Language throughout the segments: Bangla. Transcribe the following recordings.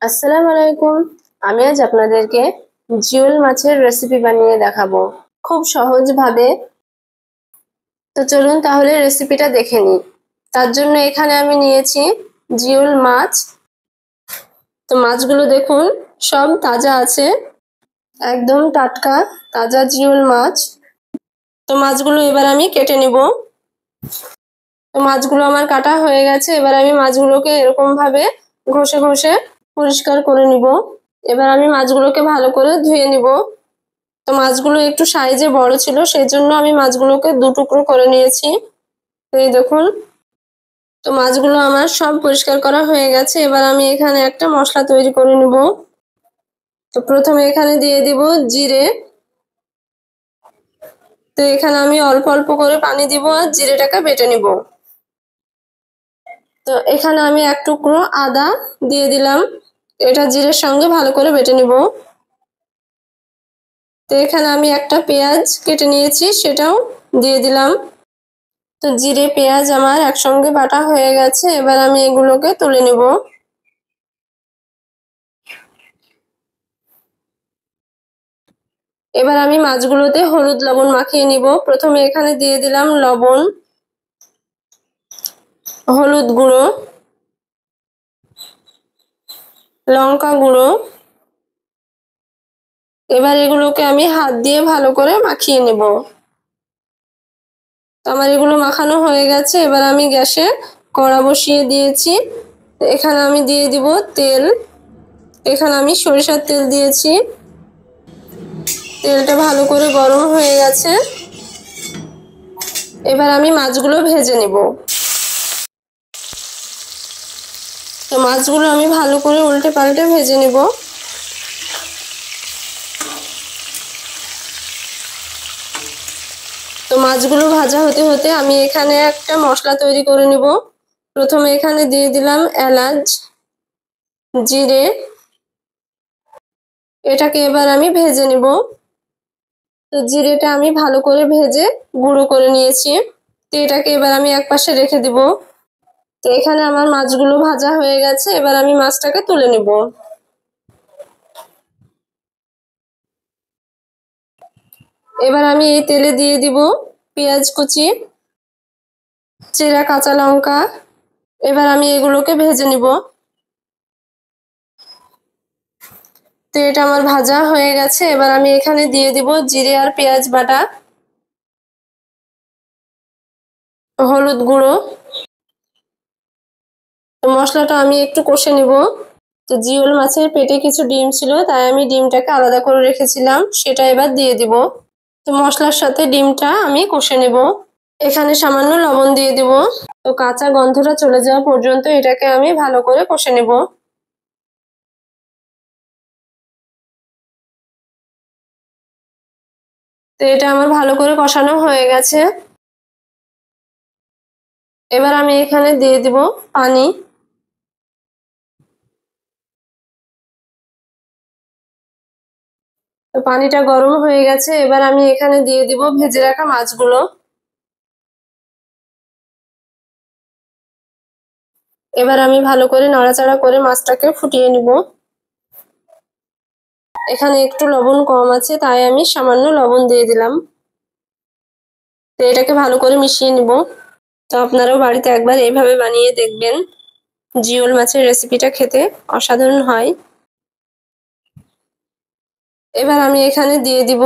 আসসালামু আলাইকুম। আমি আজ আপনাদেরকে জিওল মাছের রেসিপি বানিয়ে দেখাবো খুব সহজভাবে। তো চলুন তাহলে রেসিপিটা দেখে নিই। তার জন্য এখানে আমি নিয়েছি জিওল মাছ। তো মাছগুলো দেখুন সব তাজা আছে, একদম টাটকা তাজা জিওল মাছ। তো মাছগুলো এবার আমি কেটে নিব। তো মাছগুলো আমার কাটা হয়ে গেছে। এবার আমি মাছগুলোকে এরকম ভাবে ঘষে ঘষে পরিষ্কার করে নিব। এবার আমি মাছগুলোকে ভালো করে ধুয়ে নিব। তো মাছগুলো একটু সাইজে বড় ছিল, সেই জন্য আমি মাছগুলোকে দু টুকরো করে নিয়েছি। তো এই দেখুন, তো মাছগুলো আমার সব পরিষ্কার করা হয়ে গেছে। এবার আমি এখানে একটা মশলা তৈরি করে নিব। তো প্রথমে এখানে দিয়ে দিব জিরে। তো এখানে আমি অল্প অল্প করে পানি দিব আর জিরেটাকে বেটে নিব। তো এখানে আমি এক টুকরো আদা দিয়ে দিলাম, এটা জিরের সঙ্গে ভালো করে বেটে নিব। তো এখানে আমি একটা পেঁয়াজ কেটে নিয়েছি, সেটাও দিয়ে দিলাম। তো জিরে পেঁয়াজ আমার একসঙ্গে বাটা হয়ে গেছে। এবার আমি এগুলোকে তুলে নেব। এবার আমি মাছগুলোতে হলুদ লবণ মাখিয়ে নিব। প্রথমে এখানে দিয়ে দিলাম লবণ, হলুদ গুঁড়ো, লঙ্কা গুঁড়ো। এবার এগুলোকে আমি হাত দিয়ে ভালো করে মাখিয়ে নেব। তো আমার এগুলো মাখানো হয়ে গেছে। এবার আমি গ্যাসে কড়া বসিয়ে দিয়েছি। এখানে আমি দিয়ে দিব তেল। এখানে আমি সরিষার তেল দিয়েছি। তেলটা ভালো করে গরম হয়ে গেছে। এবার আমি মাছগুলো ভেজে নেব। তো মাছগুলো আমি ভালো করে উল্টে পাল্টে ভেজে নেব। তো মাছগুলো ভাজা হতে হতে আমি এখানে একটা মশলা তৈরি করে নেব। প্রথমে এখানে দিয়ে দিলাম এলাচ, জিরে। এটাকে এবার আমি ভেজে নেব। তো জিরেটা আমি ভালো করে ভেজে গুঁড়ো করে নিয়েছি। তো এটাকে এবার আমি একপাশে রেখে দিব। তো এখানে আমার মাছগুলো ভাজা হয়ে গেছে। এবার আমি মাছটাকে তুলে নেব। এবার আমি এই তেলে দিয়ে দিব পেঁয়াজ কুচি, চেরা কাঁচা লঙ্কা। এবার আমি এগুলোকে ভেজে নিব। তো এটা আমার ভাজা হয়ে গেছে। এবার আমি এখানে দিয়ে দিব জিরে আর পেঁয়াজ বাটা, হলুদ গুঁড়ো। তো মশলাটা আমি একটু কষে নিব। তো জিওল মাছের পেটে কিছু ডিম ছিল, তাই আমি ডিমটাকে আলাদা করে রেখেছিলাম, সেটা এবার দিয়ে দিব। তো মশলার সাথে ডিমটা আমি কষে নেব। এখানে সামান্য লবণ দিয়ে দিব। তো কাঁচা গন্ধটা চলে যাওয়া পর্যন্ত এটাকে আমি ভালো করে কষে নেব। তো এটা আমার ভালো করে কষানো হয়ে গেছে। এবার আমি এখানে দিয়ে দিব পানি। তো পানিটা গরম হয়ে গেছে। এবার আমি এখানে দিয়ে দিব ভেজে রাখা মাছগুলো। এবার আমি ভালো করে নাড়াচাড়া করে মাছটাকে ফুটিয়ে নিব। এখানে একটু লবণ কম আছে, তাই আমি সামান্য লবণ দিয়ে দিলাম। তো এটাকে ভালো করে মিশিয়ে নিব। তো আপনারাও বাড়িতে একবার এইভাবে বানিয়ে দেখবেন। জিওল মাছের রেসিপিটা খেতে অসাধারণ হয়। এবার আমি এখানে দিয়ে দিব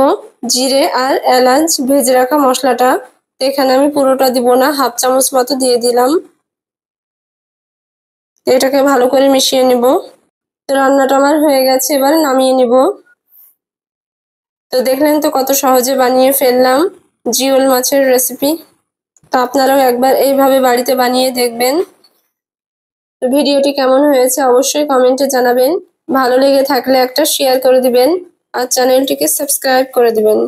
জিরে আর এলাচ ভেজে রাখা মশলাটা। এখানে আমি পুরোটা দিব না, হাফ চামচ মতো দিয়ে দিলাম। এটাকে ভালো করে মিশিয়ে নিব। তো রান্নাটা আমার হয়ে গেছে, এবার নামিয়ে নিব। তো দেখলেন তো কত সহজে বানিয়ে ফেললাম জিওল মাছের রেসিপি। তো আপনারাও একবার এইভাবে বাড়িতে বানিয়ে দেখবেন। তো ভিডিওটি কেমন হয়েছে অবশ্যই কমেন্টে জানাবেন। ভালো লেগে থাকলে একটা শেয়ার করে দিবেন আর চ্যানেলটিকে সাবস্ক্রাইব করে দিবেন।